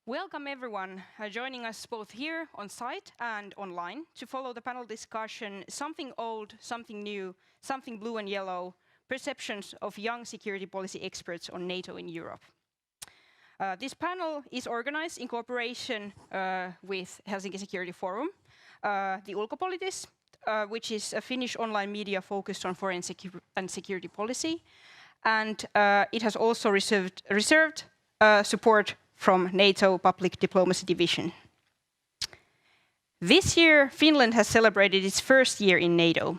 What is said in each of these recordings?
Welcome everyone joining us both here on site and online to follow the panel discussion Something Old, Something New, Something Blue and Yellow, Perceptions of Young Security Policy Experts on NATO in Europe. This panel is organized in cooperation with Helsinki Security Forum, the Ulkopolitist, which is a Finnish online media focused on foreign and security policy, and it has also reserved support from NATO Public Diplomacy Division. This year, Finland has celebrated its first year in NATO.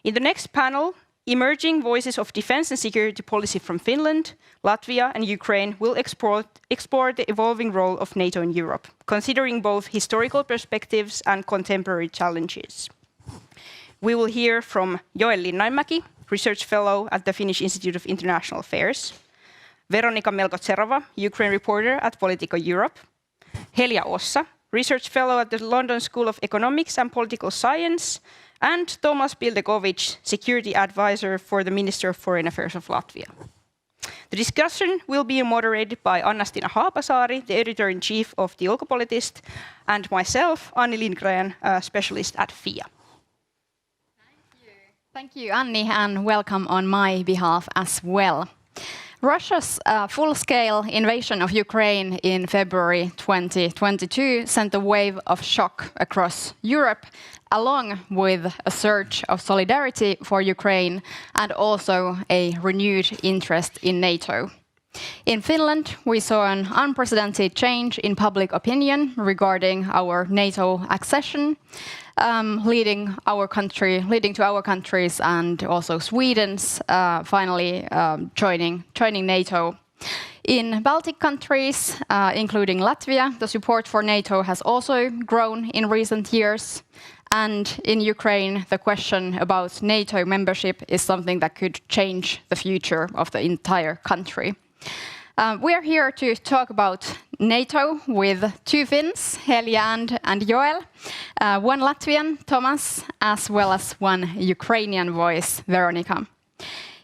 In the next panel, Emerging Voices of Defense and Security Policy from Finland, Latvia and Ukraine will explore the evolving role of NATO in Europe, considering both historical perspectives and contemporary challenges. We will hear from Linnainmäki, Research Fellow at the Finnish Institute of International Affairs, Veronika Melkozerova, Ukraine reporter at Politico Europe, Heljä Ossa, Research Fellow at the London School of Economics and Political Science, and Tomass Pildegovičs, Security Advisor for the Minister of Foreign Affairs of Latvia. The discussion will be moderated by Annastina Haapasaari, the Editor-in-Chief of the Ulkopolitist, and myself, Anni Lindgren, a specialist at FIIA. Thank you, Anni, and welcome on my behalf as well. Russia's full-scale invasion of Ukraine in February 2022 sent a wave of shock across Europe, along with a surge of solidarity for Ukraine and also a renewed interest in NATO. In Finland, we saw an unprecedented change in public opinion regarding our NATO accession, leading to our countries and also Sweden's finally joining NATO. In Baltic countries, including Latvia, the support for NATO has also grown in recent years. And in Ukraine, the question about NATO membership is something that could change the future of the entire country. We are here to talk about NATO with two Finns, Heljä and Joel, one Latvian, Tomass, as well as one Ukrainian voice, Veronika.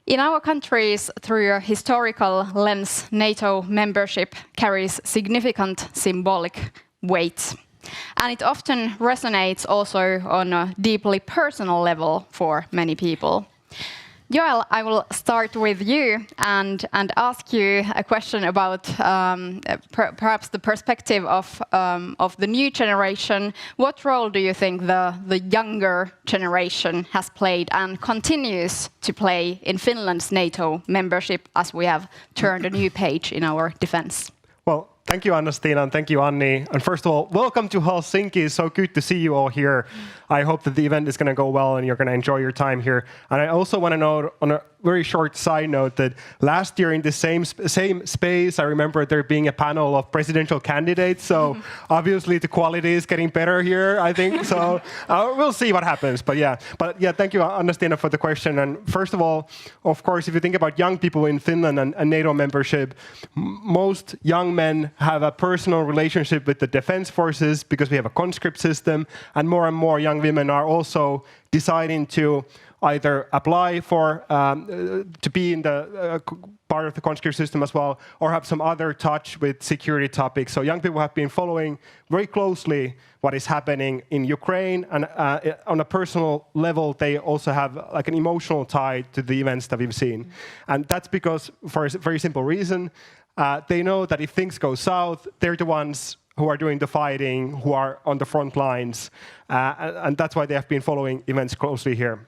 In our countries, through a historical lens, NATO membership carries significant symbolic weight. And it often resonates also on a deeply personal level for many people. Joel, I will start with you and ask you a question about perhaps the perspective of the new generation. What role do you think the younger generation has played and continues to play in Finland's NATO membership as we have turned a new page in our defense? Well, thank you, Annastina, and thank you, Anni. And first of all, welcome to Helsinki. It's so good to see you all here. I hope that the event is going to go well and you're going to enjoy your time here. And I also want to note, on a very short side note, that last year in the same space, I remember there being a panel of presidential candidates. So obviously the quality is getting better here, I think. So we'll see what happens. But yeah, thank you, Annastina, for the question. And first of all, of course, if you think about young people in Finland and NATO membership, most young men have a personal relationship with the defense forces because we have a conscript system, and more young women are also deciding to either apply for to be in the part of the conscript system as well, or have some other touch with security topics. So young people have been following very closely what is happening in Ukraine, and on a personal level, they also have like an emotional tie to the events that we've seen. And that's because, for a very simple reason, they know that if things go south, they're the ones who are doing the fighting, who are on the front lines, and that's why they have been following events closely here.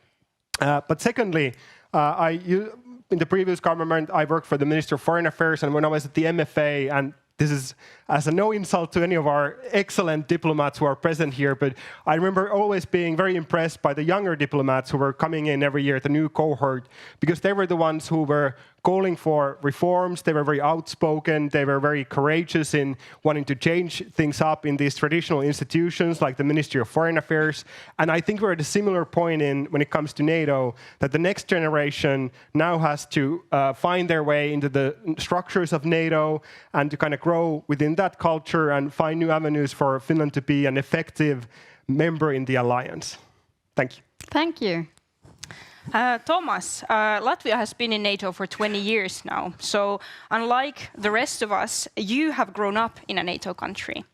But secondly, in the previous government, I worked for the Minister of Foreign Affairs, and when I was at the MFA, and this is as a no insult to any of our excellent diplomats who are present here, but I remember always being very impressed by the younger diplomats who were coming in every year, the new cohort, because they were the ones who were calling for reforms. They were very outspoken. They were very courageous in wanting to change things up in these traditional institutions like the Ministry of Foreign Affairs. And I think we're at a similar point when it comes to NATO, that the next generation now has to find their way into the structures of NATO and to kind of grow within that culture and find new avenues for Finland to be an effective member in the alliance. Thank you. Thank you. Tomass, Latvia has been in NATO for 20 years now. So unlike the rest of us, you have grown up in a NATO country.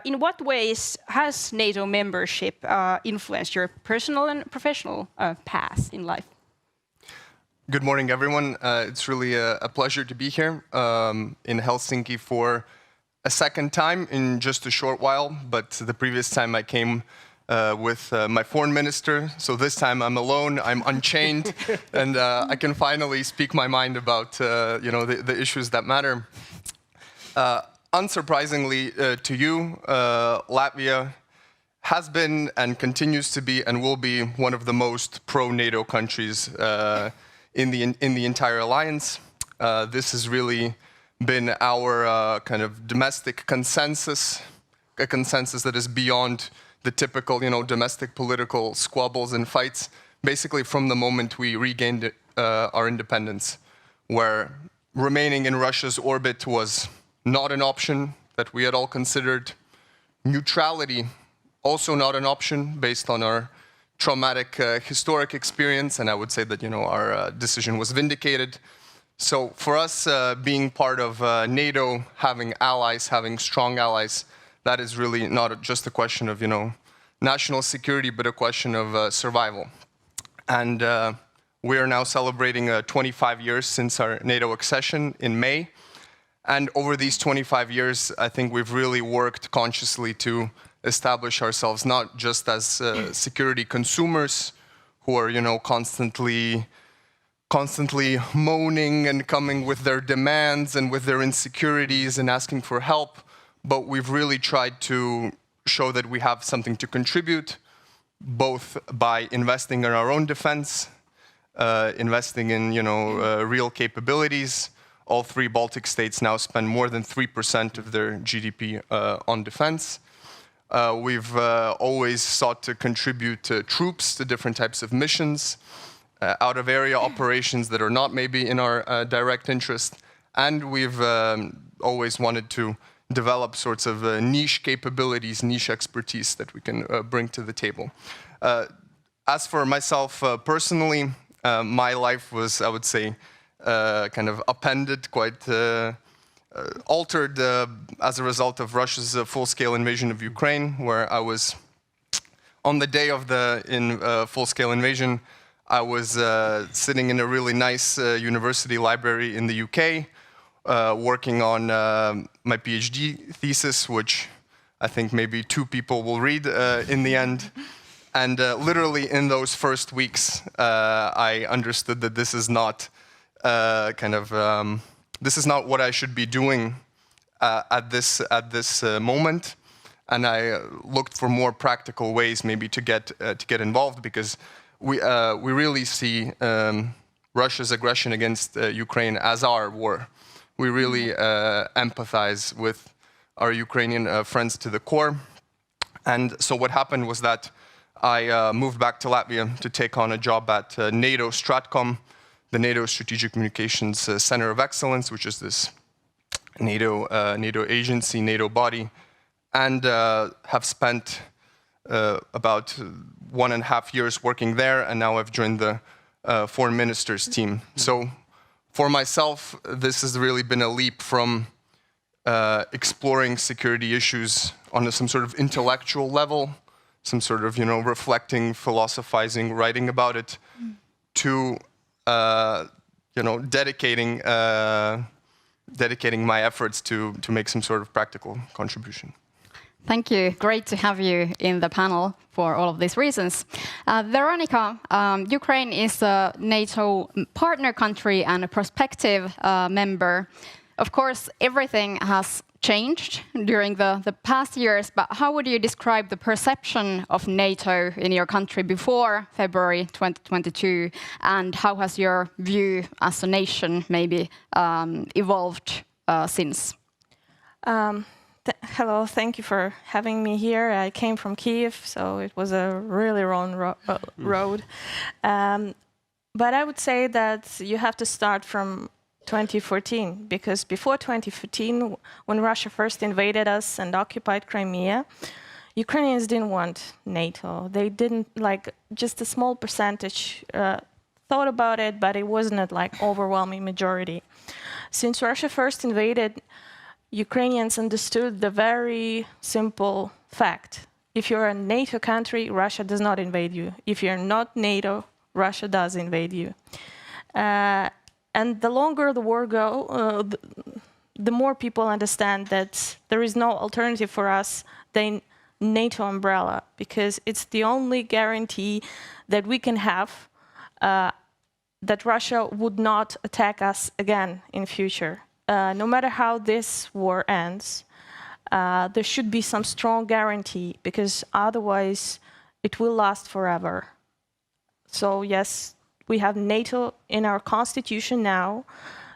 In what ways has NATO membership influenced your personal and professional path in life? Good morning, everyone. It's really a pleasure to be here in Helsinki for a second time in just a short while. But the previous time I came with my foreign minister. So this time I'm alone, I'm unchained, and I can finally speak my mind about the issues that matter. Unsurprisingly to you, Latvia has been and continues to be and will be one of the most pro-NATO countries in the entire alliance. This has really been our kind of domestic consensus, a consensus that is beyond the typical, domestic political squabbles and fights, basically from the moment we regained our independence, where remaining in Russia's orbit was not an option that we had all considered. Neutrality, also not an option based on our traumatic historic experience, and I would say that, our decision was vindicated. So for us, being part of NATO, having allies, having strong allies, that is really not just a question of, national security, but a question of survival. And we are now celebrating 25 years since our NATO accession in May. And over these 25 years, I think we've really worked consciously to establish ourselves not just as security consumers who are, constantly moaning and coming with their demands and with their insecurities and asking for help, but we've really tried to show that we have something to contribute, both by investing in our own defense, investing in real capabilities. All three Baltic states now spend more than 3% of their GDP on defense. We've always sought to contribute troops to different types of missions, out-of-area operations that are not maybe in our direct interest, and we've always wanted to develop sorts of niche capabilities, niche expertise that we can bring to the table. As for myself personally, my life was, I would say, kind of upended, quite altered as a result of Russia's full-scale invasion of Ukraine, where I was, on the day of the full-scale invasion, I was sitting in a really nice university library in the UK, working on my PhD thesis, which I think maybe 2 people will read in the end. And literally in those first weeks, I understood that this is not this is not what I should be doing at this moment. And I looked for more practical ways maybe to get involved, because we really see Russia's aggression against Ukraine as our war. We really empathize with our Ukrainian friends to the core. And so what happened was that I moved back to Latvia to take on a job at NATO Stratcom, the NATO Strategic Communications Center of Excellence, which is this NATO agency, NATO body, and have spent about 1.5 years working there, and now I've joined the foreign ministers team. So for myself, this has really been a leap from exploring security issues on some sort of intellectual level, some sort of, reflecting, philosophizing, writing about it, to, dedicating my efforts to make some sort of practical contribution. Thank you. Great to have you in the panel for all of these reasons. Veronika, Ukraine is a NATO partner country and a prospective member. Of course, everything has changed during the past years, but how would you describe the perception of NATO in your country before February 2022, and how has your view as a nation maybe evolved since? Hello, thank you for having me here. I came from Kiev, so it was a really long road. But I would say that you have to start from 2014, because before 2014, when Russia first invaded us and occupied Crimea, Ukrainians didn't want NATO. They didn't, just a small percentage thought about it, but it wasn't like overwhelming majority. Since Russia first invaded, Ukrainians understood the very simple fact. If you're a NATO country, Russia does not invade you. If you're not NATO, Russia does invade you. And the longer the war goes, the more people understand that there is no alternative for us than NATO umbrella, because it's the only guarantee that we can have that Russia would not attack us again in future. No matter how this war ends, there should be some strong guarantee, because otherwise it will last forever. So yes, we have NATO in our constitution now,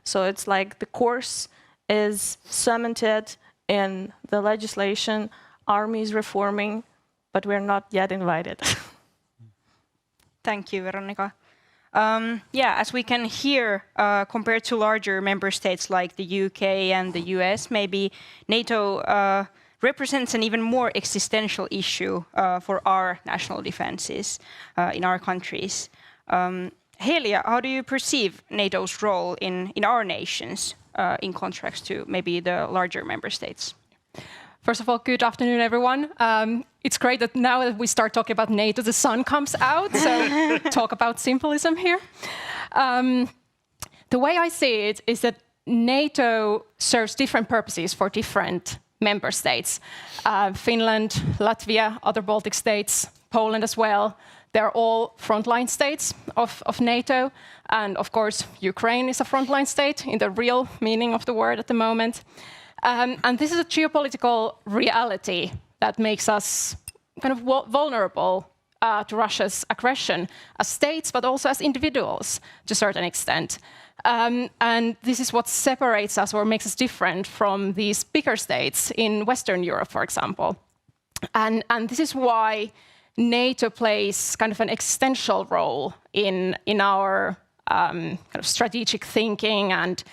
so it's like the course is cemented in the legislation, army is reforming, but we're not yet invited. Thank you, Veronika. Yeah, as we can hear, compared to larger member states like the UK and the US, maybe NATO represents an even more existential issue for our national defenses in our countries. Heljä, how do you perceive NATO's role in our nations in contrast to maybe the larger member states? First of all, good afternoon, everyone. It's great that now that we start talking about NATO, the sun comes out, so talk about symbolism here. The way I see it is that NATO serves different purposes for different member states. Finland, Latvia, other Baltic states, Poland as well, they're all frontline states of NATO. And of course, Ukraine is a frontline state in the real meaning of the word at the moment. And this is a geopolitical reality that makes us kind of vulnerable to Russia's aggression as states, but also as individuals to a certain extent. And this is what separates us or makes us different from these bigger states in Western Europe, for example. And this is why NATO plays kind of an existential role in our kind of strategic thinking and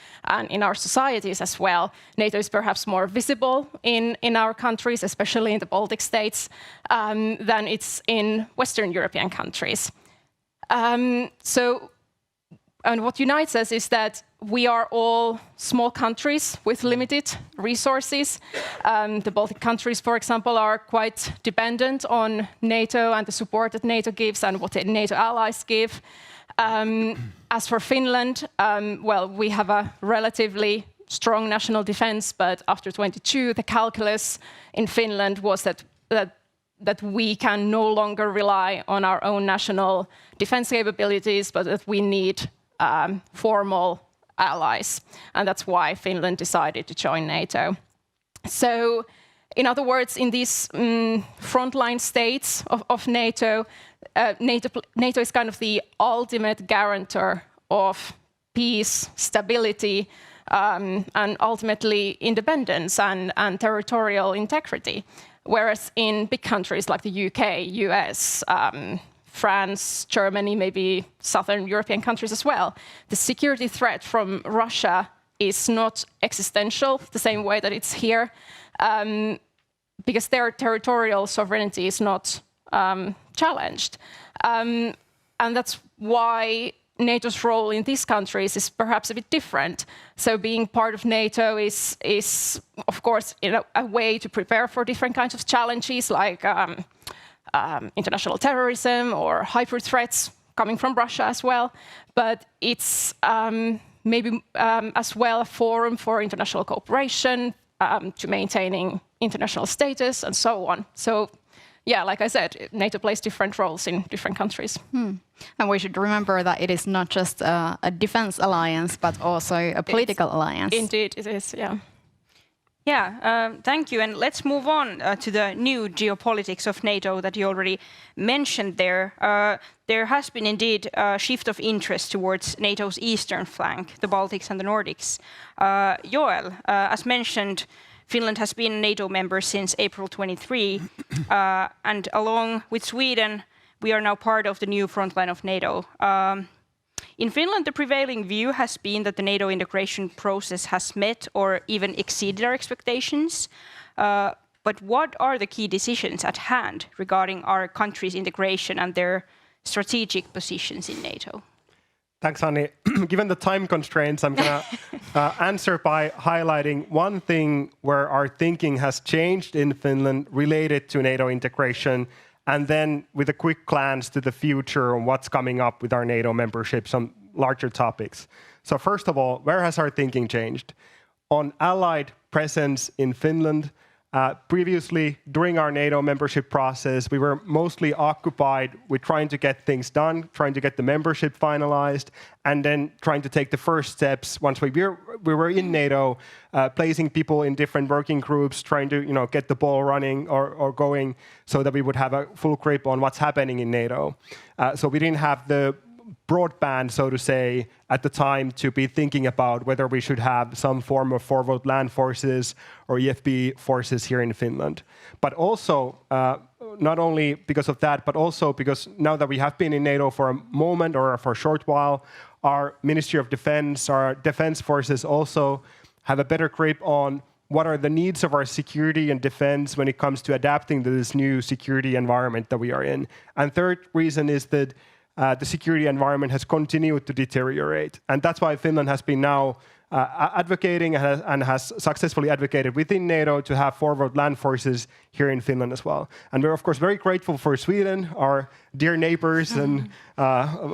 in our societies as well. NATO is perhaps more visible in our countries, especially in the Baltic states, than it's in Western European countries. And what unites us is that we are all small countries with limited resources. The Baltic countries, for example, are quite dependent on NATO and the support that NATO gives and what the NATO allies give. As for Finland, well, we have a relatively strong national defense, but after 22, the calculus in Finland was that we can no longer rely on our own national defense capabilities, but that we need formal allies. And that's why Finland decided to join NATO. So, in other words, in these frontline states of NATO, NATO is kind of the ultimate guarantor of peace, stability, and ultimately independence and territorial integrity. Whereas in big countries like the UK, US, France, Germany, maybe southern European countries as well, the security threat from Russia is not existential the same way that it's here, because their territorial sovereignty is not challenged. And that's why NATO's role in these countries is perhaps a bit different. So being part of NATO is of course, a way to prepare for different kinds of challenges like international terrorism or hybrid threats coming from Russia as well. But it's maybe as well a forum for international cooperation, to maintaining international status and so on. So yeah, like I said, NATO plays different roles in different countries. And we should remember that it is not just a defense alliance, but also a political alliance. Indeed, it is, yeah. Yeah, thank you. And let's move on to the new geopolitics of NATO that you already mentioned there. There has been indeed a shift of interest towards NATO's eastern flank, the Baltics and the Nordics. Joel, as mentioned, Finland has been a NATO member since April 23, and along with Sweden, we are now part of the new frontline of NATO. In Finland, the prevailing view has been that the NATO integration process has met or even exceeded our expectations. But what are the key decisions at hand regarding our country's integration and their strategic positions in NATO? Thanks, Anni. Given the time constraints, I'm going to answer by highlighting one thing where our thinking has changed in Finland related to NATO integration, and then with a quick glance to the future and what's coming up with our NATO membership, some larger topics. So first of all, where has our thinking changed? On allied presence in Finland. Previously, during our NATO membership process, we were mostly occupied with trying to get things done, trying to get the membership finalized, and then trying to take the first steps once we were in NATO, placing people in different working groups, trying to get the ball running or going so that we would have a full grip on what's happening in NATO. So we didn't have the broadband, so to say, at the time to be thinking about whether we should have some form of forward land forces or EFP forces here in Finland. But also, not only because of that, but also because now that we have been in NATO for a moment or for a short while, our Ministry of Defense, our defense forces also have a better grip on what are the needs of our security and defense when it comes to adapting to this new security environment that we are in. And third reason is that the security environment has continued to deteriorate. And that's why Finland has been now advocating and has successfully advocated within NATO to have forward land forces here in Finland as well. And we're, of course, very grateful for Sweden, our dear neighbors and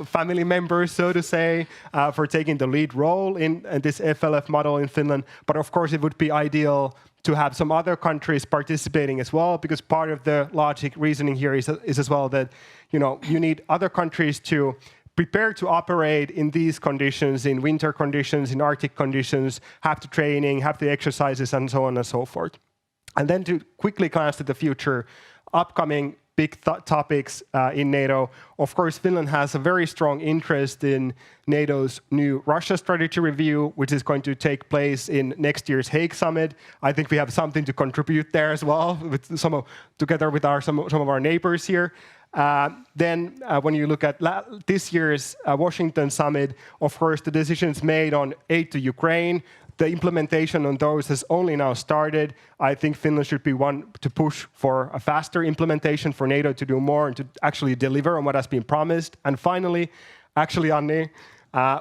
family members, so to say, for taking the lead role in this FLF model in Finland. But of course, it would be ideal to have some other countries participating as well, because part of the logic reasoning here is as well that you need other countries to prepare to operate in these conditions, in winter conditions, in Arctic conditions, have the training, have the exercises, and so on and so forth. And then to quickly glance to the future, upcoming big topics in NATO. Of course, Finland has a very strong interest in NATO's new Russia strategy review, which is going to take place in next year's Hague summit. I think we have something to contribute there as well, together with some of our neighbors here. Then when you look at this year's Washington summit, of course, the decisions made on aid to Ukraine, the implementation on those has only now started. I think Finland should be one to push for a faster implementation, for NATO to do more and to actually deliver on what has been promised. And finally, actually, Anni,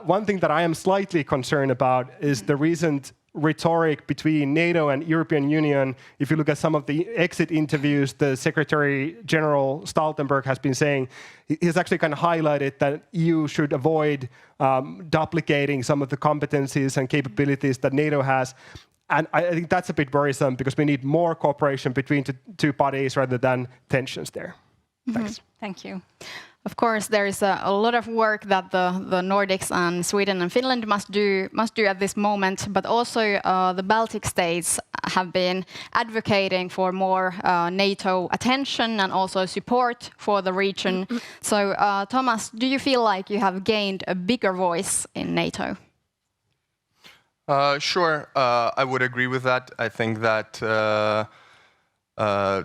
one thing that I am slightly concerned about is the recent rhetoric between NATO and European Union. If you look at some of the exit interviews, the Secretary General Stoltenberg has been saying, he's actually kind of highlighted that EU should avoid duplicating some of the competencies and capabilities that NATO has. And I think that's a bit worrisome because we need more cooperation between the two bodies rather than tensions there. Thanks. Thank you. Of course, there is a lot of work that the Nordics and Sweden and Finland must do at this moment, but also the Baltic states have been advocating for more NATO attention and also support for the region. So, Tomass, do you feel like you have gained a bigger voice in NATO? Sure, I would agree with that. I think that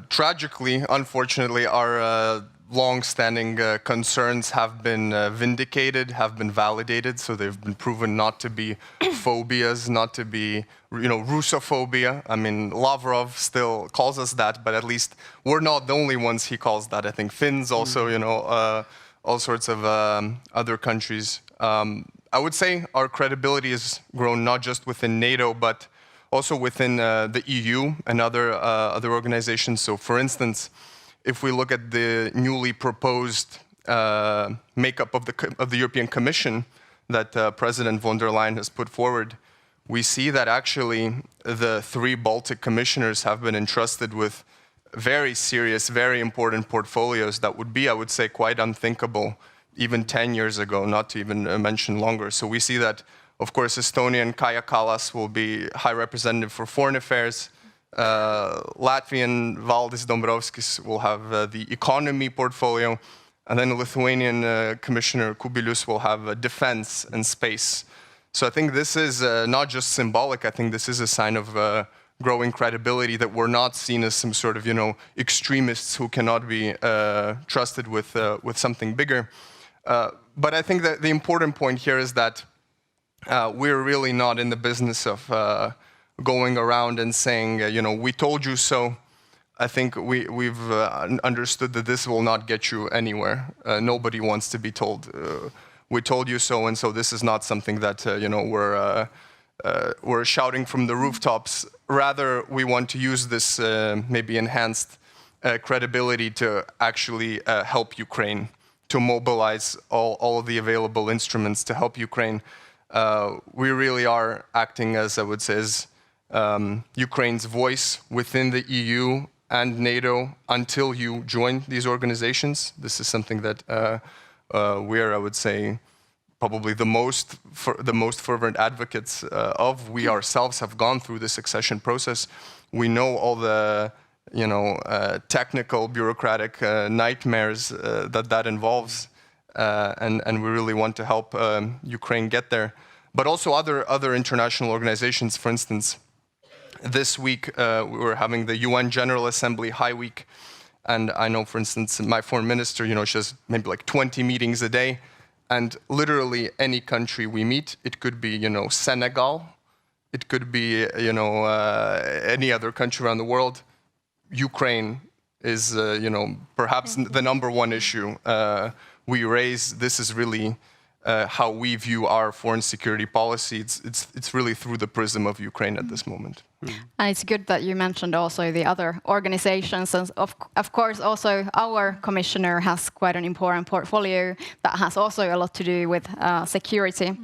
tragically, unfortunately, our long-standing concerns have been vindicated, have been validated, so they've been proven not to be phobias, not to be, Russophobia. I mean, Lavrov still calls us that, but at least we're not the only ones he calls that. I think Finns also, all sorts of other countries. I would say our credibility has grown not just within NATO, but also within the EU and other organizations. So, for instance, if we look at the newly proposed makeup of the European Commission that President von der Leyen has put forward, we see that actually the 3 Baltic commissioners have been entrusted with very serious, very important portfolios that would be, I would say, quite unthinkable even 10 years ago, not to even mention longer. So we see that, of course, Estonian Kaja Kallas will be High Representative for Foreign Affairs. Latvian Valdis Dombrovskis will have the economy portfolio, and then Lithuanian Commissioner Kubilius will have defense and space. So I think this is not just symbolic, I think this is a sign of growing credibility that we're not seen as some sort of, extremists who cannot be trusted with something bigger. But I think that the important point here is that we're really not in the business of going around and saying, we told you so. I think we've understood that this will not get you anywhere. Nobody wants to be told we told you so, and so this is not something that we're shouting from the rooftops. Rather, we want to use this maybe enhanced credibility to actually help Ukraine, to mobilize all of the available instruments to help Ukraine. We really are acting as, I would say, as Ukraine's voice within the EU and NATO until you join these organizations. This is something that we're, I would say, probably the most fervent advocates of. We ourselves have gone through the accession process. We know all the technical, bureaucratic nightmares that involves, and we really want to help Ukraine get there. But also other international organizations. For instance, this week we were having the UN General Assembly High Week, and I know, for instance, my foreign minister, she has maybe like 20 meetings a day, and literally any country we meet, it could be Senegal, it could be any other country around the world. Ukraine is perhaps the number one issue we raise. This is really how we view our foreign security policy. It's really through the prism of Ukraine at this moment. And it's good that you mentioned also the other organizations. And of course, also our commissioner has quite an important portfolio that has also a lot to do with security.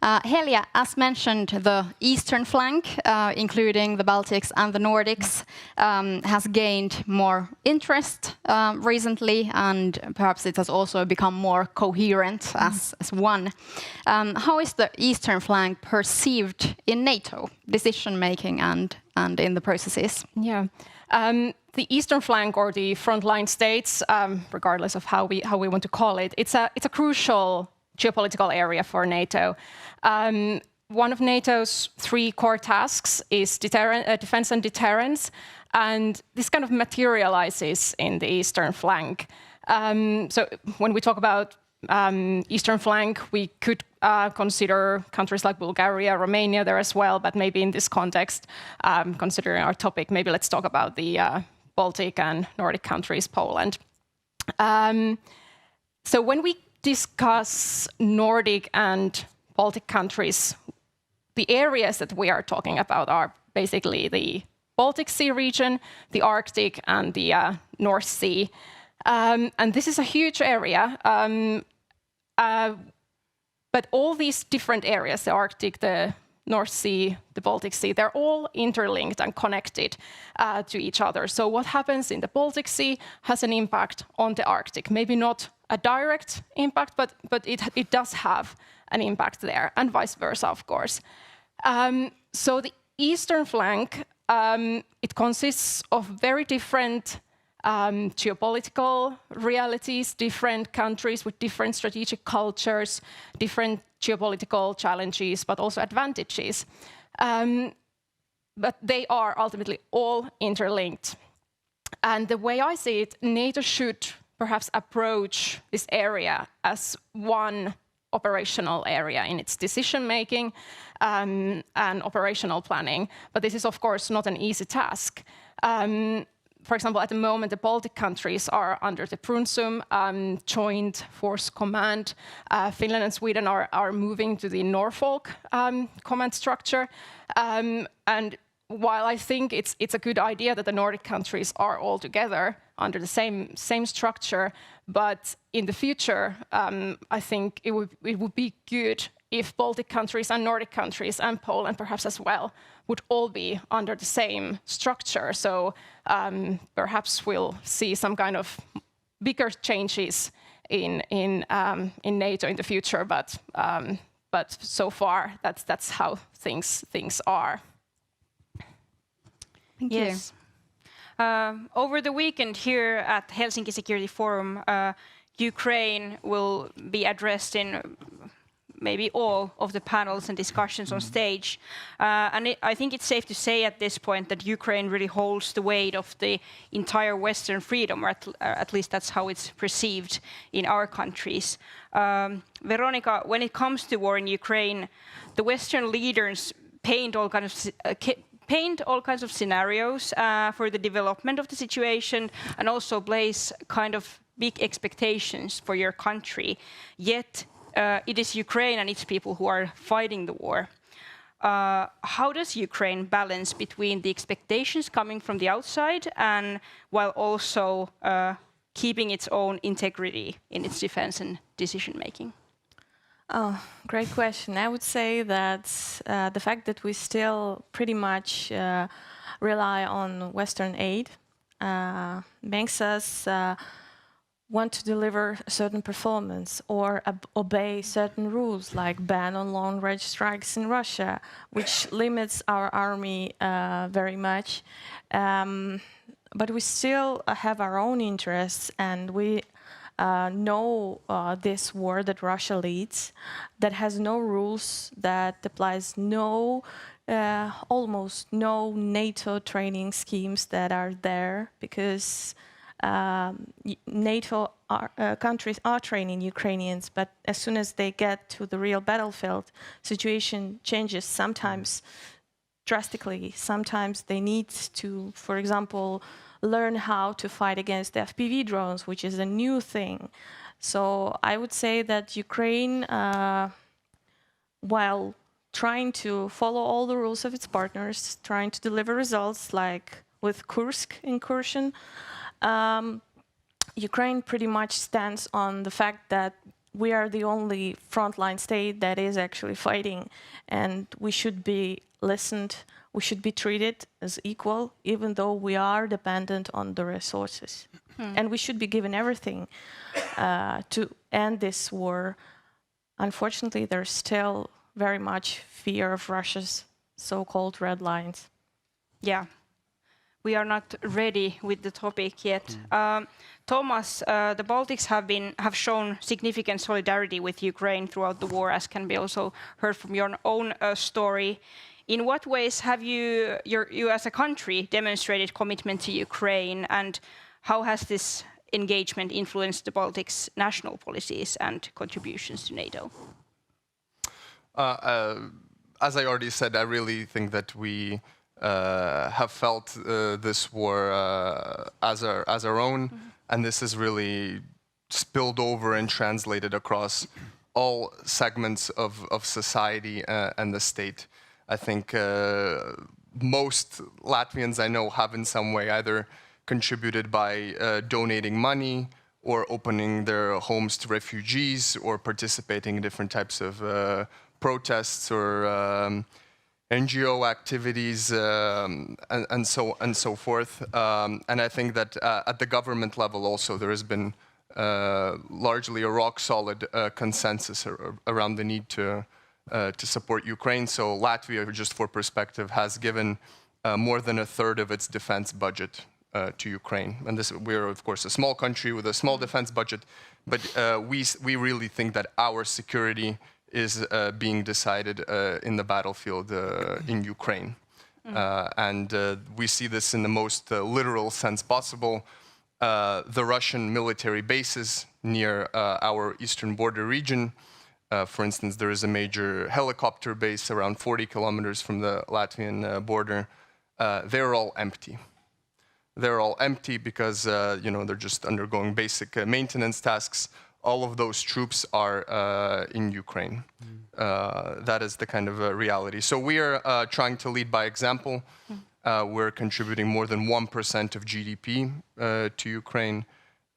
Heljä, as mentioned, the eastern flank, including the Baltics and the Nordics, has gained more interest recently, and perhaps it has also become more coherent as one. How is the eastern flank perceived in NATO decision-making and in the processes? Yeah. The eastern flank, or the frontline states, regardless of how we want to call it, it's a crucial geopolitical area for NATO. One of NATO's 3 core tasks is defense and deterrence, and this kind of materializes in the eastern flank. So when we talk about eastern flank, we could consider countries like Bulgaria, Romania there as well, but maybe in this context, considering our topic, maybe let's talk about the Baltic and Nordic countries, Poland. So when we discuss Nordic and Baltic countries, the areas that we are talking about are basically the Baltic Sea region, the Arctic, and the North Sea. And this is a huge area. But all these different areas, the Arctic, the North Sea, the Baltic Sea, they're all interlinked and connected to each other. So what happens in the Baltic Sea has an impact on the Arctic. Maybe not a direct impact, but it does have an impact there, and vice versa, of course. So the eastern flank, it consists of very different geopolitical realities, different countries with different strategic cultures, different geopolitical challenges, but also advantages. But they are ultimately all interlinked. And the way I see it, NATO should perhaps approach this area as one operational area in its decision-making and operational planning. But this is, of course, not an easy task. For example, at the moment, the Baltic countries are under the Prunsum Joint Force Command. Finland and Sweden are moving to the Norfolk command structure. And while I think it's a good idea that the Nordic countries are all together under the same structure, but in the future, I think it would be good if Baltic countries and Nordic countries and Poland perhaps as well would all be under the same structure. So perhaps we'll see some kind of bigger changes in NATO in the future. But so far, that's how things are. Thank you. Yes. Over the weekend here at Helsinki Security Forum, Ukraine will be addressed in maybe all of the panels and discussions on stage. I think it's safe to say at this point that Ukraine really holds the weight of the entire Western freedom, or at least that's how it's perceived in our countries. Veronika, when it comes to war in Ukraine, the Western leaders paint all kinds of scenarios for the development of the situation, and also place kind of big expectations for your country. Yet it is Ukraine and its people who are fighting the war. How does Ukraine balance between the expectations coming from the outside and while also keeping its own integrity in its defense and decision making? Oh, great question. I would say that the fact that we still pretty much rely on Western aid makes us want to deliver a certain performance or obey certain rules, like ban on long-range strikes in Russia, which limits our army very much. But we still have our own interests, and we know this war that Russia leads, that has no rules, that applies almost no NATO training schemes that are there, because NATO countries are training Ukrainians, but as soon as they get to the real battlefield, situation changes, sometimes drastically. Sometimes they need to, for example, learn how to fight against FPV drones, which is a new thing. So I would say that Ukraine, while trying to follow all the rules of its partners, trying to deliver results like with Kursk incursion, Ukraine pretty much stands on the fact that we are the only frontline state that is actually fighting, and we should be listened, we should be treated as equal, even though we are dependent on the resources. And we should be given everything to end this war. Unfortunately, there's still very much fear of Russia's so-called red lines. Yeah. We are not ready with the topic yet. Tomass, the Baltics have shown significant solidarity with Ukraine throughout the war, as can be also heard from your own story. In what ways have you as a country demonstrated commitment to Ukraine, and how has this engagement influenced the Baltics' national policies and contributions to NATO? As I already said, I really think that we have felt this war as our own, and this has really spilled over and translated across all segments of society and the state. I think most Latvians I know have in some way either contributed by donating money or opening their homes to refugees or participating in different types of protests or NGO activities and so forth. And I think that at the government level also there has been largely a rock-solid consensus around the need to support Ukraine. So Latvia, just for perspective, has given more than a third of its defense budget to Ukraine. And we're, of course, a small country with a small defense budget, but we really think that our security is being decided in the battlefield in Ukraine. And we see this in the most literal sense possible. The Russian military bases near our eastern border region, for instance, there is a major helicopter base around 40 kilometers from the Latvian border. They're all empty. They're all empty because they're just undergoing basic maintenance tasks. All of those troops are in Ukraine. That is the kind of reality. So we are trying to lead by example. We're contributing more than 1% of GDP to Ukraine.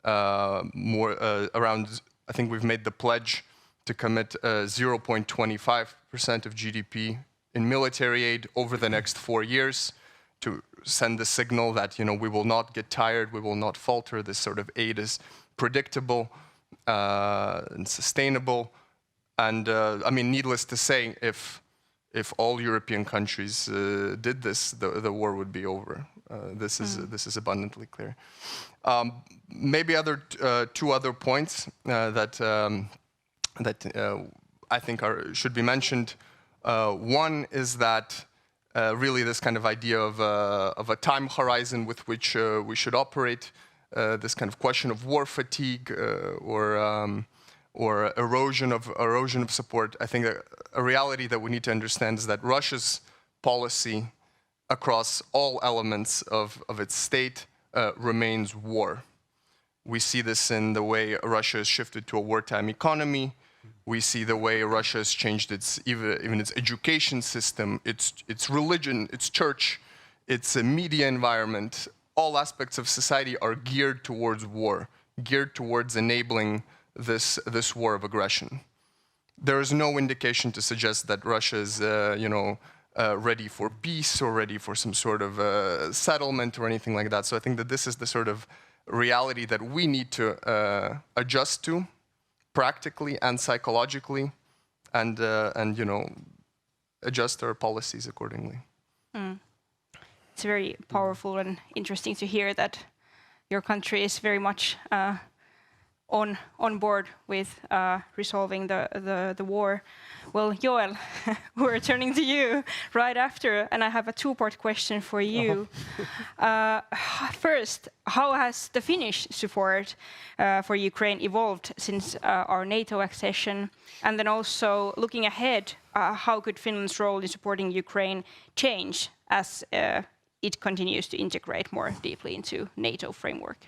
Around, I think we've made the pledge to commit 0.25% of GDP in military aid over the next 4 years to send the signal that we will not get tired, we will not falter. This sort of aid is predictable and sustainable. And I mean, needless to say, if all European countries did this, the war would be over. This is abundantly clear. Maybe two other points that I think should be mentioned. One is that really this kind of idea of a time horizon with which we should operate. This kind of question of war fatigue or erosion of support. I think a reality that we need to understand is that Russia's policy across all elements of its state remains war. We see this in the way Russia has shifted to a wartime economy. We see the way Russia has changed even its education system, its religion, its church, its media environment. All aspects of society are geared towards war, geared towards enabling this war of aggression. There is no indication to suggest that Russia is, ready for peace or ready for some sort of settlement or anything like that. So I think that this is the sort of reality that we need to adjust to, practically and psychologically, and adjust our policies accordingly. It's very powerful and interesting to hear that your country is very much on board with resolving the war. Well, Joel, we're turning to you right after, and I have a two-part question for you. First, how has the Finnish support for Ukraine evolved since our NATO accession? And then also, looking ahead, how could Finland's role in supporting Ukraine change as it continues to integrate more deeply into NATO framework?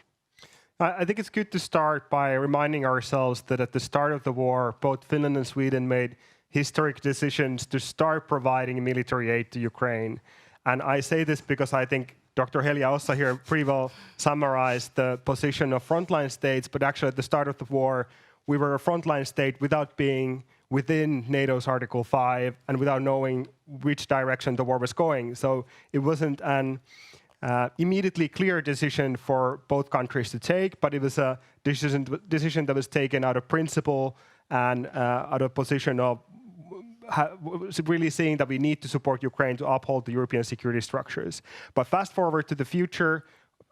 I think it's good to start by reminding ourselves that at the start of the war, both Finland and Sweden made historic decisions to start providing military aid to Ukraine. And I say this because I think Dr. Heljä Ossa here pretty well summarized the position of frontline states, but actually at the start of the war, we were a frontline state without being within NATO's Article 5 and without knowing which direction the war was going. So it wasn't an immediately clear decision for both countries to take, but it was a decision that was taken out of principle and out of position of really seeing that we need to support Ukraine to uphold the European security structures. But fast forward to the future,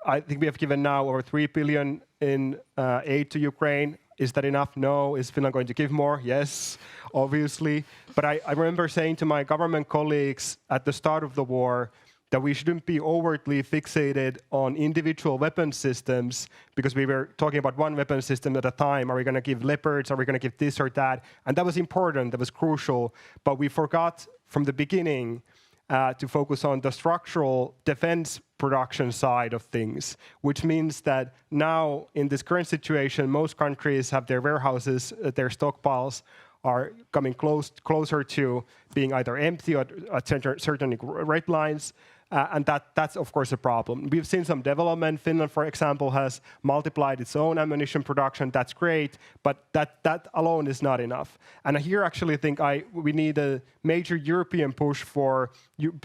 I think we have given now over 3 billion in aid to Ukraine. Is that enough? No. Is Finland going to give more? Yes, obviously. But I remember saying to my government colleagues at the start of the war that we shouldn't be overtly fixated on individual weapon systems because we were talking about one weapon system at a time. Are we going to give Leopards? Are we going to give this or that? And that was important, that was crucial. But we forgot from the beginning to focus on the structural defense production side of things, which means that now in this current situation, most countries have their warehouses, their stockpiles are coming closer to being either empty or at certain red lines. And that's, of course, a problem. We've seen some development. Finland, for example, has multiplied its own ammunition production. That's great, but that alone is not enough. And here, actually, I think we need a major European push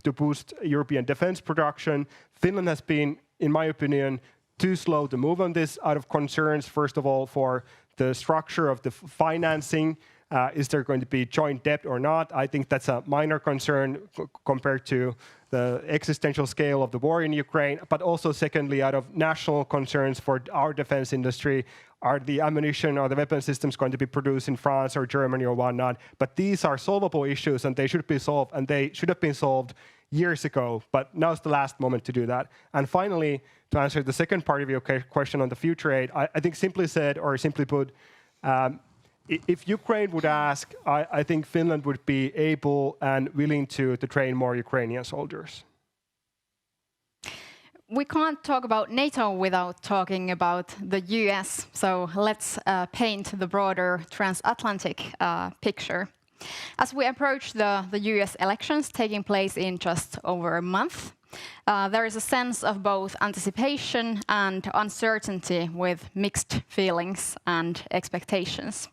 to boost European defense production. Finland has been, in my opinion, too slow to move on this out of concerns, first of all, for the structure of the financing. Is there going to be joint debt or not? I think that's a minor concern compared to the existential scale of the war in Ukraine, but also secondly, out of national concerns for our defense industry, are the ammunition or the weapon systems going to be produced in France or Germany or whatnot? But these are solvable issues and they should be solved, and they should have been solved years ago, but now's the last moment to do that. And finally, to answer the second part of your question on the future aid, I think simply put, if Ukraine would ask, I think Finland would be able and willing to train more Ukrainian soldiers. We can't talk about NATO without talking about the US, so let's paint the broader transatlantic picture. As we approach the US elections taking place in just over a month, there is a sense of both anticipation and uncertainty with mixed feelings and expectations.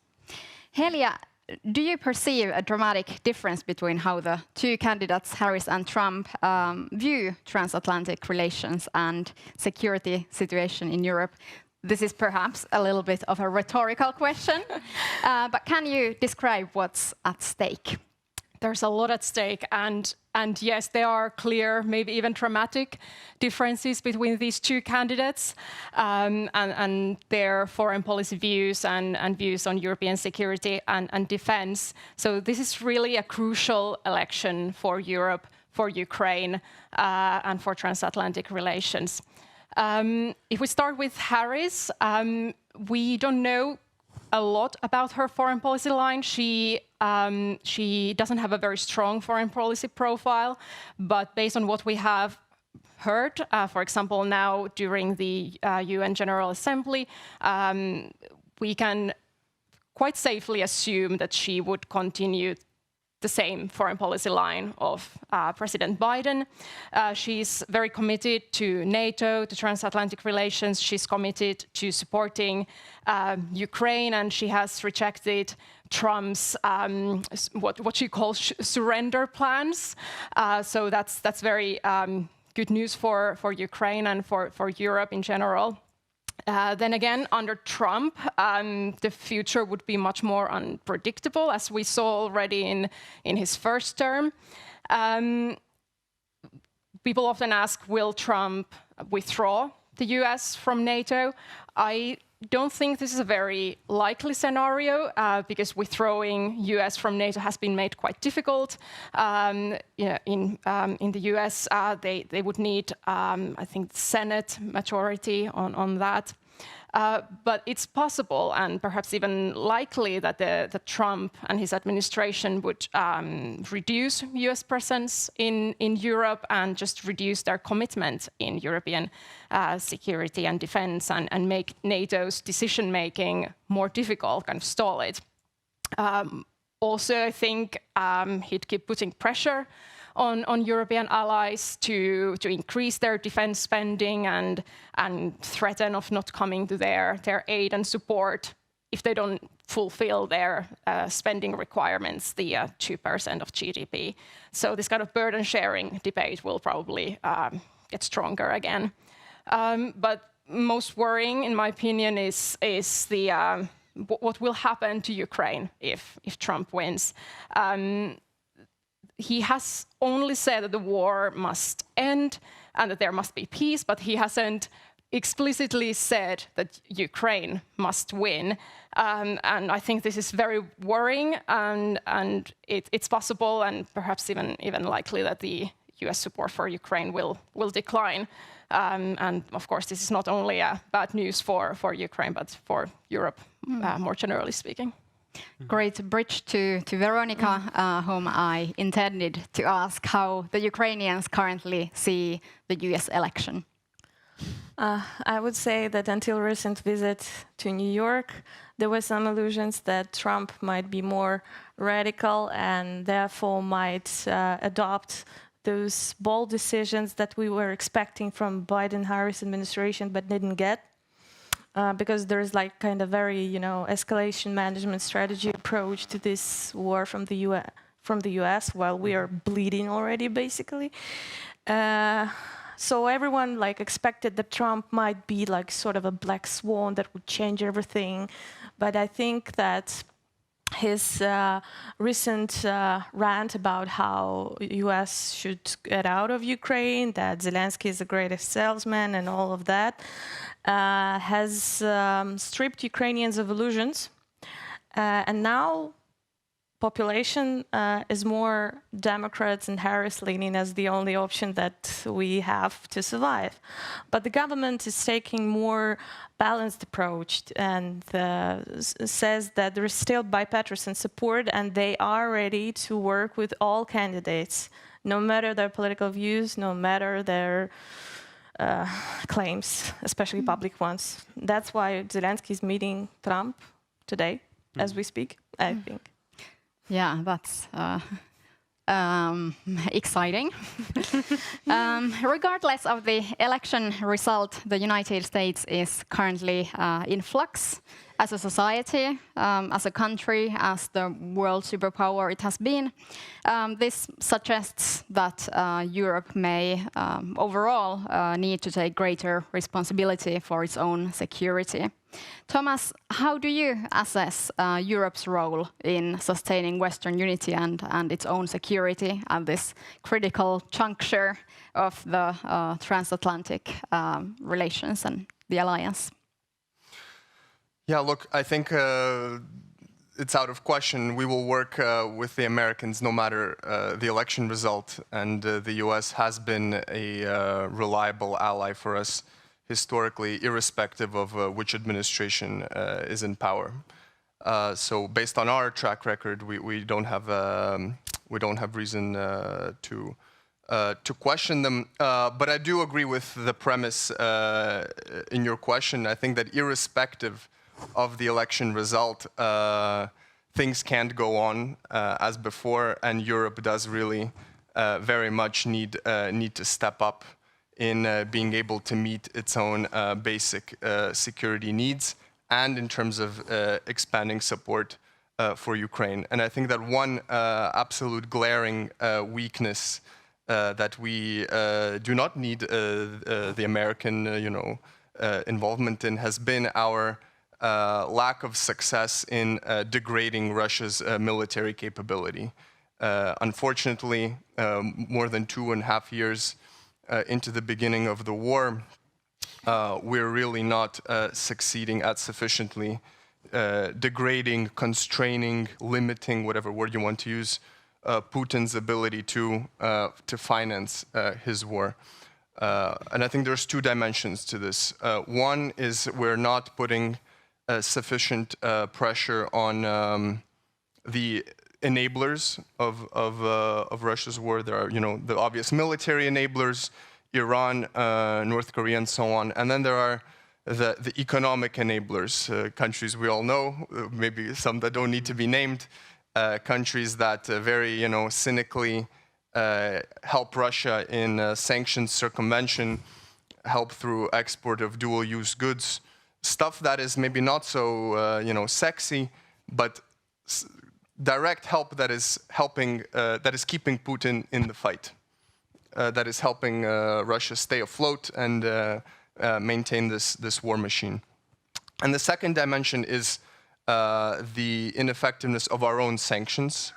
Heljä, do you perceive a dramatic difference between how the two candidates, Harris and Trump, view transatlantic relations and security situation in Europe? This is perhaps a little bit of a rhetorical question, but can you describe what's at stake? There's a lot at stake, and yes, there are clear, maybe even dramatic differences between these two candidates and their foreign policy views and views on European security and defense. So this is really a crucial election for Europe, for Ukraine, and for transatlantic relations. If we start with Harris, we don't know a lot about her foreign policy line. She doesn't have a very strong foreign policy profile, but based on what we have heard, for example, now during the UN General Assembly, we can quite safely assume that she would continue the same foreign policy line of President Biden. She's very committed to NATO, to transatlantic relations. She's committed to supporting Ukraine, and she has rejected Trump's what she calls surrender plans. So that's very good news for Ukraine and for Europe in general. Then again, under Trump, the future would be much more unpredictable, as we saw already in his first term. People often ask, will Trump withdraw the US from NATO? I don't think this is a very likely scenario because withdrawing US from NATO has been made quite difficult. In the US, they would need, I think, Senate majority on that. But it's possible and perhaps even likely that the Trump and his administration would reduce US presence in Europe and just reduce their commitment in European security and defense and make NATO's decision-making more difficult, kind of stall it. Also, I think he'd keep putting pressure on European allies to increase their defense spending and threaten of not coming to their aid and support if they don't fulfill their spending requirements, the 2% of GDP. So this kind of burden sharing debate will probably get stronger again. But most worrying, in my opinion, is the what will happen to Ukraine if Trump wins. He has only said that the war must end and that there must be peace, but he hasn't explicitly said that Ukraine must win. And I think this is very worrying, and it's possible and perhaps even likely that the US support for Ukraine will decline. And of course, this is not only bad news for Ukraine, but for Europe, more generally speaking. Great bridge to Veronika, whom I intended to ask how the Ukrainians currently see the US election. I would say that until recent visit to New York, there were some illusions that Trump might be more radical and therefore might adopt those bold decisions that we were expecting from Biden-Harris administration but didn't get. Because there's like kind of very, escalation management strategy approach to this war from the US while we are bleeding already, basically. So everyone expected that Trump might be like sort of a black swan that would change everything. But I think that his recent rant about how US should get out of Ukraine, that Zelensky is the greatest salesman and all of that, has stripped Ukrainians of illusions. And now population is more Democrats and Harris-leaning as the only option that we have to survive. But the government is taking more balanced approach and says that there is still bipartisan support and they are ready to work with all candidates, no matter their political views, no matter their claims, especially public ones. That's why Zelensky is meeting Trump today, as we speak, I think. Yeah, that's exciting. Regardless of the election result, the United States is currently in flux as a society, as a country, as the world superpower it has been. This suggests that Europe may overall need to take greater responsibility for its own security. Tomass, how do you assess Europe's role in sustaining Western unity and its own security at this critical juncture of the transatlantic relations and the alliance? Yeah, look, I think it's out of question. We will work with the Americans no matter the election result, and the US has been a reliable ally for us historically, irrespective of which administration is in power. So, based on our track record, we don't have reason to question them. But I do agree with the premise in your question. I think that irrespective of the election result, things can't go on as before, and Europe does really very much need to step up in being able to meet its own basic security needs, and in terms of expanding support for Ukraine. And I think that one absolute glaring weakness that we do not need the American, involvement in has been our lack of success in degrading Russia's military capability. Unfortunately, more than 2.5 years into the beginning of the war, we're really not succeeding at sufficiently degrading, constraining, limiting, whatever word you want to use, Putin's ability to finance his war. And I think there's two dimensions to this. One is we're not putting sufficient pressure on the enablers of Russia's war. There are, the obvious military enablers, Iran, North Korea, and so on. And then there are the economic enablers, countries we all know, maybe some that don't need to be named, countries that very, cynically help Russia in sanctions circumvention, help through export of dual-use goods, stuff that is maybe not so, sexy, but direct help that is helping, that is keeping Putin in the fight, that is helping Russia stay afloat and maintain this war machine. And the second dimension is the ineffectiveness of our own sanctions.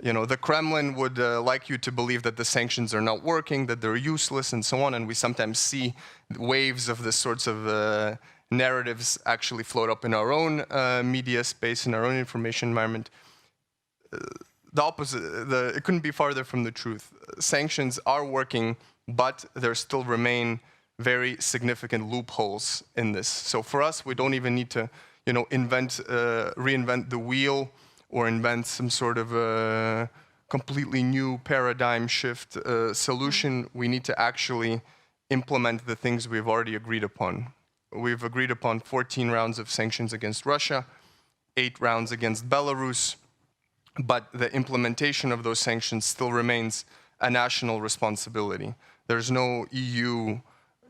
The Kremlin would like you to believe that the sanctions are not working, that they're useless, and so on. And we sometimes see waves of this sorts of narratives actually float up in our own media space, in our own information environment. The opposite, it couldn't be farther from the truth. Sanctions are working, but there still remain very significant loopholes in this. So for us, we don't even need to, reinvent the wheel or invent some sort of completely new paradigm shift solution. We need to actually implement the things we've already agreed upon. We've agreed upon 14 rounds of sanctions against Russia, 8 rounds against Belarus, but the implementation of those sanctions still remains a national responsibility. There's no EU,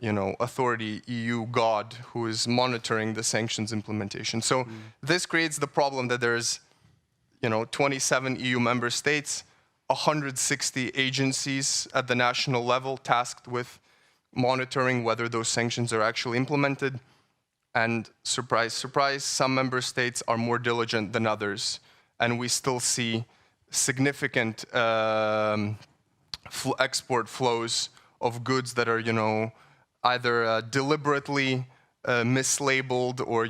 authority, EU god who is monitoring the sanctions implementation. So this creates the problem that there's, 27 EU member states, 160 agencies at the national level tasked with monitoring whether those sanctions are actually implemented. And surprise, surprise, some member states are more diligent than others. And we still see significant export flows of goods that are, either deliberately mislabeled or,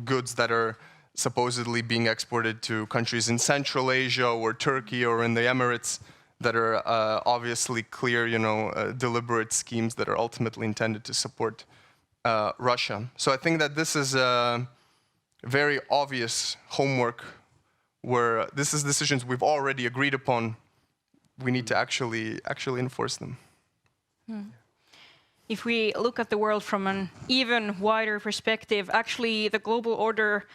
goods that are supposedly being exported to countries in Central Asia or Turkey or in the Emirates that are obviously clear, deliberate schemes that are ultimately intended to support Russia. So I think that this is a very obvious homework where this is decisions we've already agreed upon. We need to actually enforce them. If we look at the world from an even wider perspective, actually the global order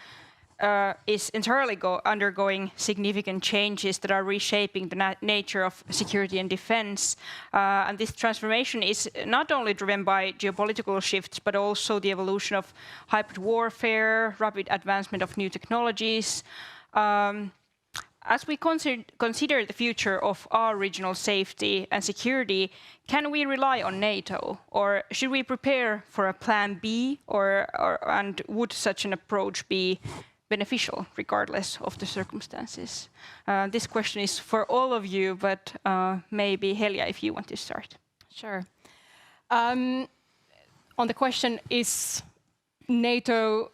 is entirely undergoing significant changes that are reshaping the nature of security and defense. And this transformation is not only driven by geopolitical shifts, but also the evolution of hybrid warfare, rapid advancement of new technologies. As we consider the future of our regional safety and security, can we rely on NATO, or should we prepare for a plan B, and would such an approach be beneficial regardless of the circumstances? This question is for all of you, but maybe Heljä, if you want to start. Sure. On the question, is NATO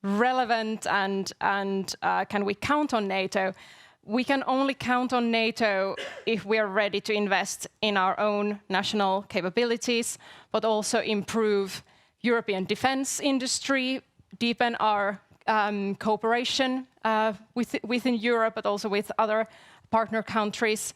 relevant and can we count on NATO? We can only count on NATO if we are ready to invest in our own national capabilities, but also improve European defense industry, deepen our within Europe, but also with other partner countries.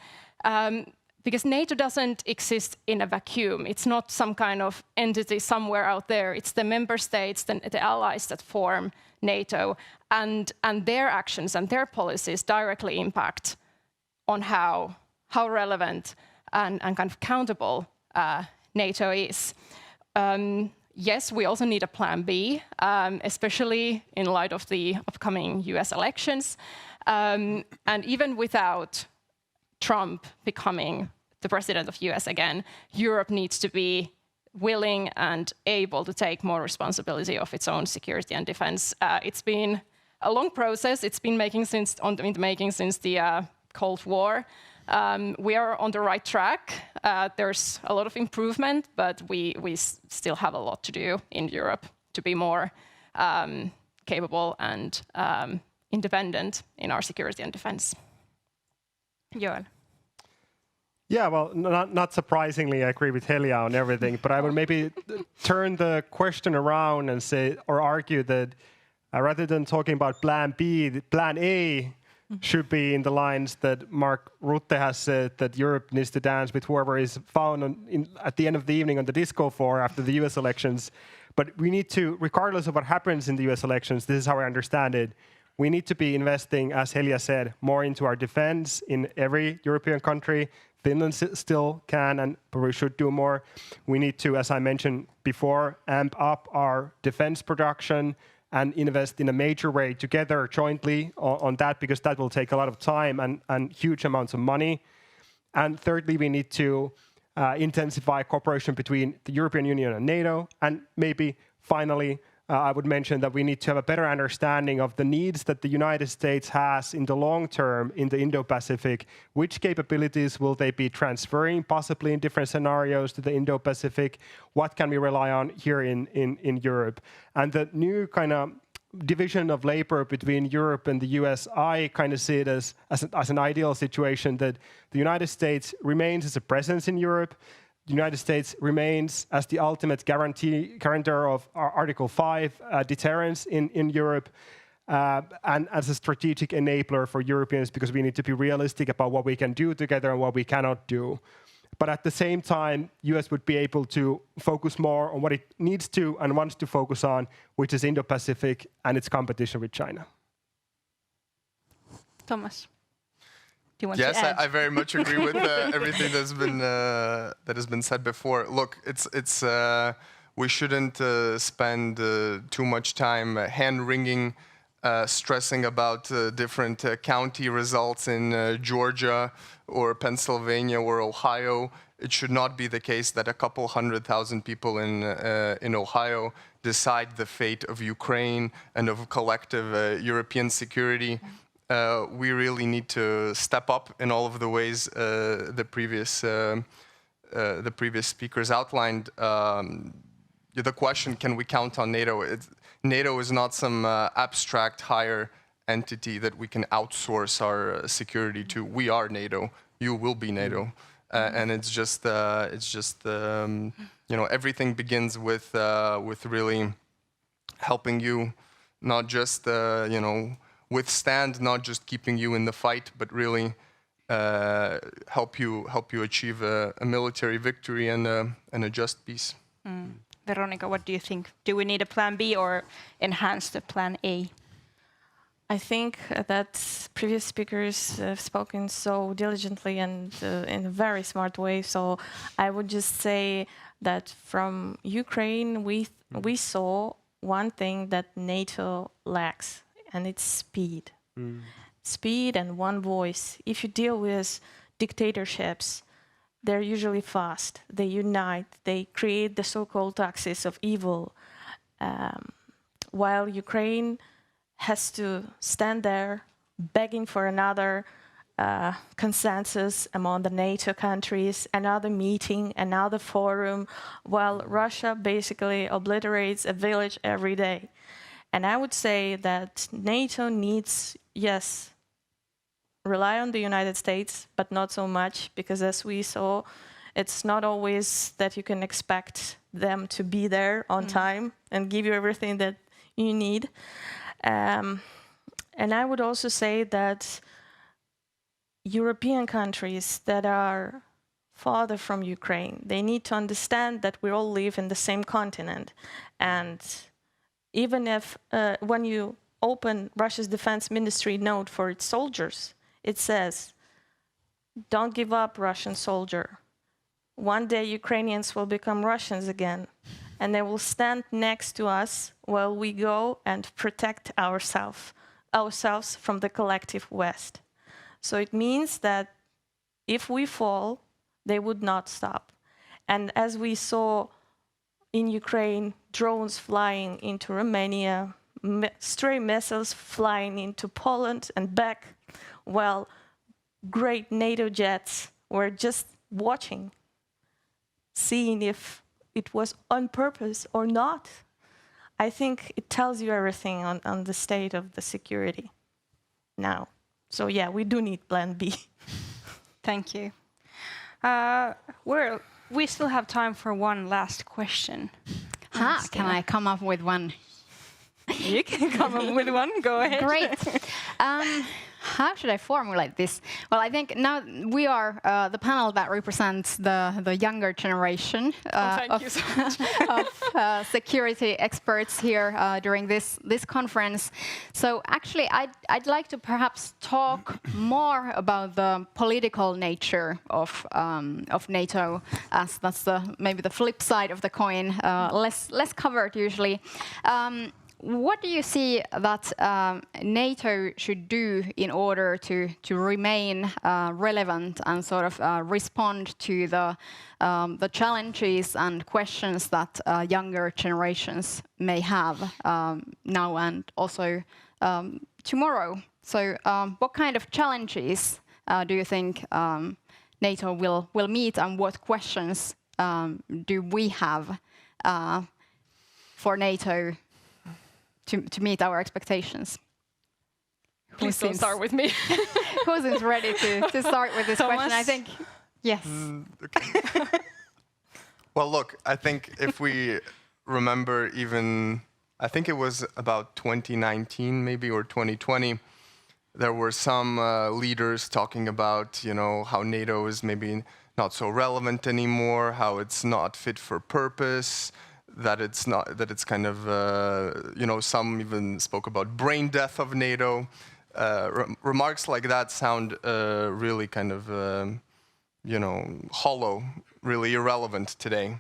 because NATO doesn't exist in a vacuum. It's not some kind of entity somewhere out there. It's the member states, the allies that form NATO, and their actions and their policies directly impact on how relevant and kind of countable NATO is. Yes, we also need a plan B, especially in light of the upcoming US elections. And even without Trump becoming the president of US again, Europe needs to be willing and able to take more responsibility of its own security and defense. It's been a long process. It's been in the making since the Cold War. We are on the right track. There's a lot of improvement, but we still have a lot to do in Europe to be more capable and independent in our security and defense. Joel. Yeah, well, not surprisingly, I agree with Heljä on everything, but I would maybe turn the question around and say, or argue that rather than talking about plan B, plan A should be in the lines that Mark Rutte has said, that Europe needs to dance with whoever is found at the end of the evening on the disco floor after the US elections. But we need to, regardless of what happens in the US elections, this is how I understand it, we need to be investing, as Heljä said, more into our defense in every European country. Finland still can and probably should do more. We need to, as I mentioned before, amp up our defense production and invest in a major way together jointly on that, because that will take a lot of time and huge amounts of money. And thirdly, we need to intensify cooperation between the European Union and NATO. And maybe finally, I would mention that we need to have a better understanding of the needs that the United States has in the long term in the Indo-Pacific. Which capabilities will they be transferring, possibly in different scenarios, to the Indo-Pacific? What can we rely on here in Europe? And the new kind of division of labor between Europe and the US, I kind of see it as an ideal situation, that the United States remains as a presence in Europe. The United States remains as the ultimate guarantor of Article 5 deterrence in Europe, and as a strategic enabler for Europeans, because we need to be realistic about what we can do together and what we cannot do. But at the same time, US would be able to focus more on what it needs to and wants to focus on, which is Indo-Pacific and its competition with China. Thomas. Yes, I very much agree with everything that has been said before. Look, it's we shouldn't spend too much time hand-wringing, stressing about different county results in Georgia or Pennsylvania or Ohio. It should not be the case that a couple 100,000 people in Ohio decide the fate of Ukraine and of collective European security. We really need to step up in all of the ways the previous speakers outlined. The question, can we count on NATO? NATO is not some abstract higher entity that we can outsource our security to. We are NATO. You will be NATO, and it's just everything begins with really helping you, not just withstand, not just keeping you in the fight, but really help you achieve a military victory and a just peace. Veronika, what do you think? Do we need a plan B or enhance the plan A? I think that previous speakers have spoken so diligently and in a very smart way. So I would just say that from Ukraine, we saw one thing that NATO lacks, and it's speed. Speed and one voice. If you deal with dictatorships, they're usually fast. They unite. They create the so-called axis of evil. While Ukraine has to stand there begging for another consensus among the NATO countries, another meeting, another forum, while Russia basically obliterates a village every day. And I would say that NATO needs, yes, rely on the United States, but not so much, because as we saw, it's not always that you can expect them to be there on time and give you everything that you need. And I would also say that European countries that are farther from Ukraine. They need to understand that we all live in the same continent. And even if when you open Russia's defense ministry note for its soldiers, it says, don't give up, Russian soldier. One day Ukrainians will become Russians again, and they will stand next to us while we go and protect ourselves from the collective West. So it means that if we fall, they would not stop. And as we saw in Ukraine, drones flying into Romania, stray missiles flying into Poland and back, while great NATO jets were just watching, seeing if it was on purpose or not. I think it tells you everything on the state of the security now. So yeah, we do need Plan B. Thank you. We still have time for one last question. Can I come up with one? You can come up with one. Go ahead. Great. How should I formulate this? Well, I think now we are the panel that represents the younger generation of security experts here during this conference. So actually, I'd like to perhaps talk more about the political nature of NATO, as that's maybe the flip side of the coin, less covered usually. What do you see that NATO should do in order to remain relevant and sort of respond to the challenges and questions that younger generations may have now and also tomorrow? So what kind of challenges do you think NATO will meet, and what questions do we have for NATO to meet our expectations? Please don't start with me. Who seems ready to start with this Tomass? question? I think, yes. Okay. Well, look, I think if we remember even, I think it was about 2019 maybe, or 2020, there were some leaders talking about, how NATO is maybe not so relevant anymore, how it's not fit for purpose, that it's kind of, some even spoke about brain death of NATO. Remarks like that sound really kind of, hollow, really irrelevant today.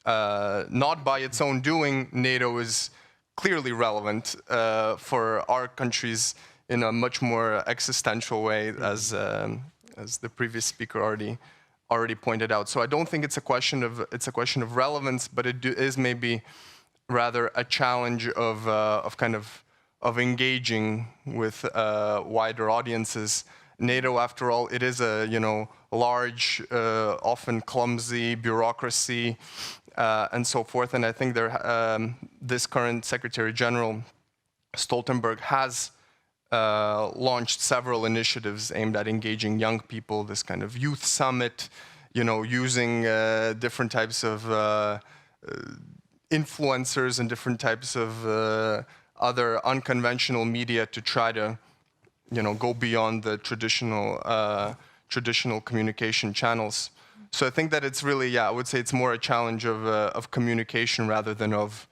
Not by its own doing, NATO is clearly relevant for our countries in a much more existential way, as the previous speaker already pointed out. So I don't think it's a question of relevance, but it is maybe rather a challenge of engaging with wider audiences. NATO, after all, it is a large, often clumsy bureaucracy and so forth. And I think this current Secretary General Stoltenberg has launched several initiatives aimed at engaging young people, this kind of youth summit, using different types of influencers and different types of other unconventional media to try to, go beyond the traditional communication channels. So I think that it's really, I would say it's more a challenge of communication rather than of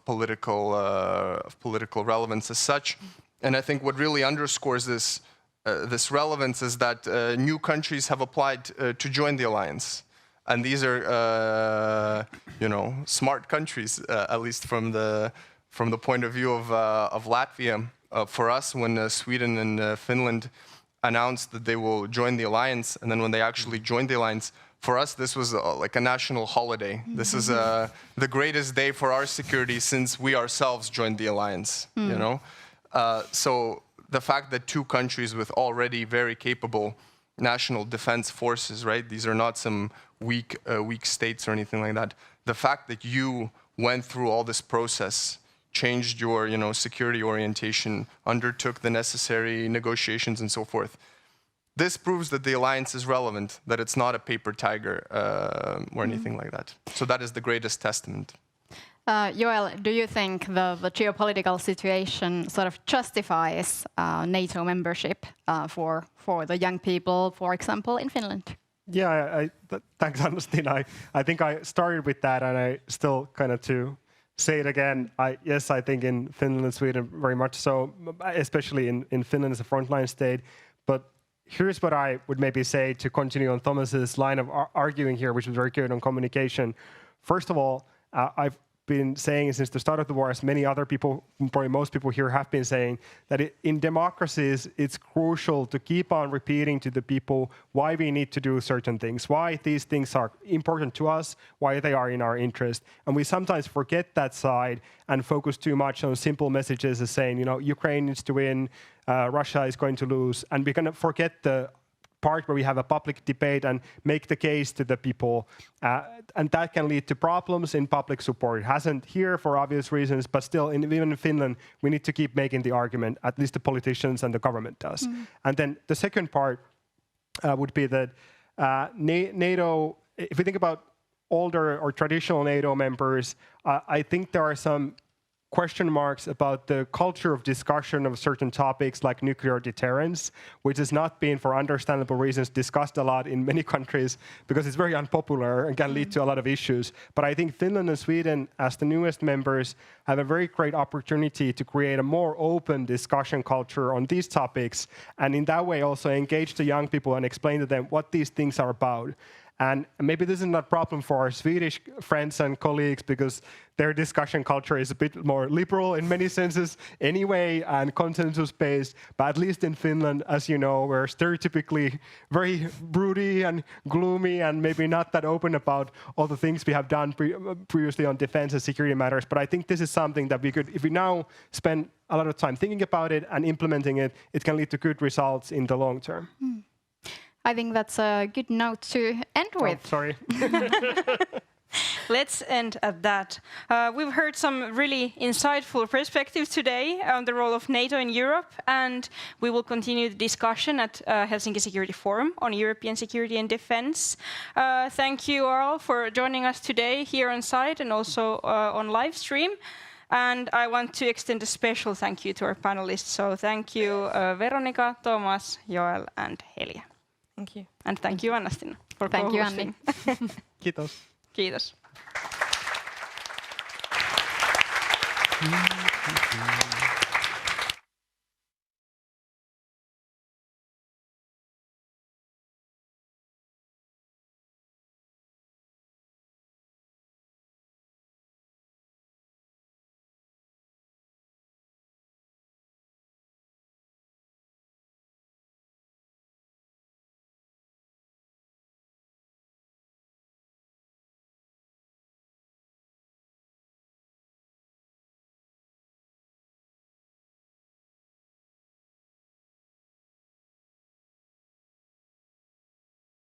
political relevance as such. And I think what really underscores this relevance is that new countries have applied to join the alliance, and these are smart countries, at least from the point of view of Latvia. For us, when Sweden and Finland announced that they will join the alliance, and then when they actually joined the alliance, for us, this was like a national holiday. This is the greatest day for our security since we ourselves joined the alliance, So the fact that two countries with already very capable national defense forces, right? These are not some weak states or anything like that. The fact that you went through all this process, changed your, security orientation, undertook the necessary negotiations and so forth. This proves that the alliance is relevant, that it's not a paper tiger or anything like that. So that is the greatest testament. Joel, do you think the geopolitical situation sort of justifies NATO membership for the young people, for example, in Finland? Yeah, thanks, Annastina. I think I started with that, and I still kind of to say it again. Yes, I think in Finland and Sweden very much so, especially in Finland as a frontline state. But here's what I would maybe say to continue on Tomass's line of arguing here, which was very good on communication. First of all, I've been saying since the start of the war, as many other people, probably most people here have been saying, that in democracies, it's crucial to keep on repeating to the people why we need to do certain things, why these things are important to us, why they are in our interest. And we sometimes forget that side and focus too much on simple messages as saying, Ukraine needs to win, Russia is going to lose. And we're going to forget the part where we have a public debate and make the case to the people. And that can lead to problems in public support. It hasn't here for obvious reasons, but still, even in Finland, we need to keep making the argument, at least the politicians and the government does. And then the second part would be that NATO, if we think about older or traditional NATO members, I think there are some question marks about the culture of discussion of certain topics like nuclear deterrence, which has not been, for understandable reasons, discussed a lot in many countries because it's very unpopular and can lead to a lot of issues. But I think Finland and Sweden, as the newest members, have a very great opportunity to create a more open discussion culture on these topics, and in that way also engage the young people and explain to them what these things are about. And maybe this is not a problem for our Swedish friends and colleagues because their discussion culture is a bit more liberal in many senses anyway and consensus-based. But at least in Finland, as you know, we're stereotypically very broody and gloomy and maybe not that open about all the things we have done previously on defense and security matters. But I think this is something that we could, if we now spend a lot of time thinking about it and implementing it, it can lead to good results in the long term. I think that's a good note to end with. Oh, sorry. Let's end at that. We've heard some really insightful perspectives today on the role of NATO in Europe, and we will continue the discussion at Helsinki Security Forum on European security and defense. Thank you all for joining us today here on site and also on live stream. And I want to extend a special thank you to our panelists. So thank you, Veronika, Tomass, Joel, and Heljä. Thank you. And thank you, Annastina, for co-hosting. Thank you, Anni. Kiitos. Kiitos.